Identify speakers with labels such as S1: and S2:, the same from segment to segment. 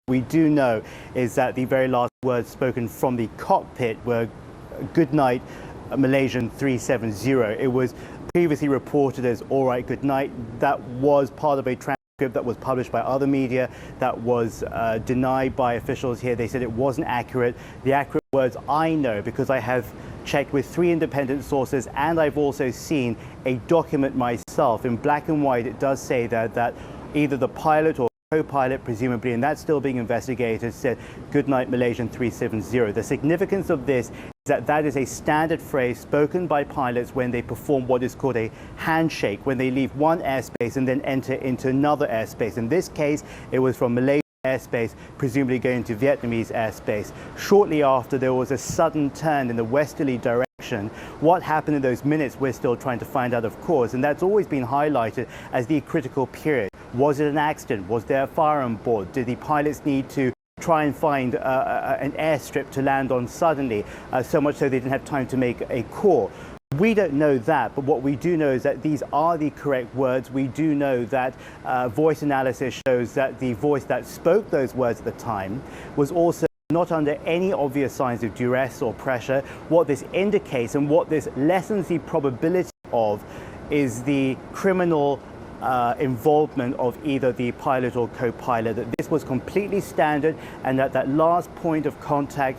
S1: We do know is that the very last words spoken from the cockpit were "Good night, Malaysian 370. It was previously reported as "All right, good night." That was part of a transcript that was published by other media that was denied by officials here. They said it wasn't accurate. The accurate words I know because I have checked with 3 independent sources, and I've also seen a document myself in black and white. It does say that either the pilot or co-pilot, presumably, and that's still being investigated, said "Good night, Malaysian 370. The significance of this is that is a standard phrase spoken by pilots when they perform what is called a handshake, when they leave one airspace and then enter into another airspace. In this case, it was from Malaysia airspace, presumably going to Vietnamese airspace. Shortly after, there was a sudden turn in the westerly direction. What happened in those minutes, we're still trying to find out, of course, and that's always been highlighted as the critical period. Was it an accident? Was there a fire on board? Did the pilots need to try and find an airstrip to land on suddenly, so much so they didn't have time to make a call? We don't know that, but what we do know is that these are the correct words. We do know that voice analysis shows that the voice that spoke those words at the time was also not under any obvious signs of duress or pressure. What this indicates and what this lessens the probability of is the criminal involvement of either the pilot or co-pilot, that this was completely standard, and that last point of contact,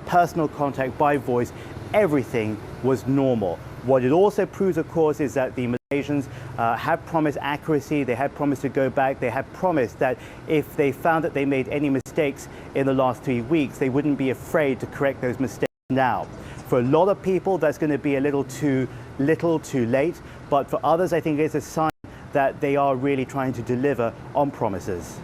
S1: personal contact by voice, everything was normal. What it also proves, of course, is that the Malaysians had promised accuracy, they had promised to go back, they had promised that if they found that they made any mistakes in the last 3 weeks, they wouldn't be afraid to correct those mistakes now. For a lot of people, that's going to be a little too late, but for others, I think it's a sign that they are really trying to deliver on promises.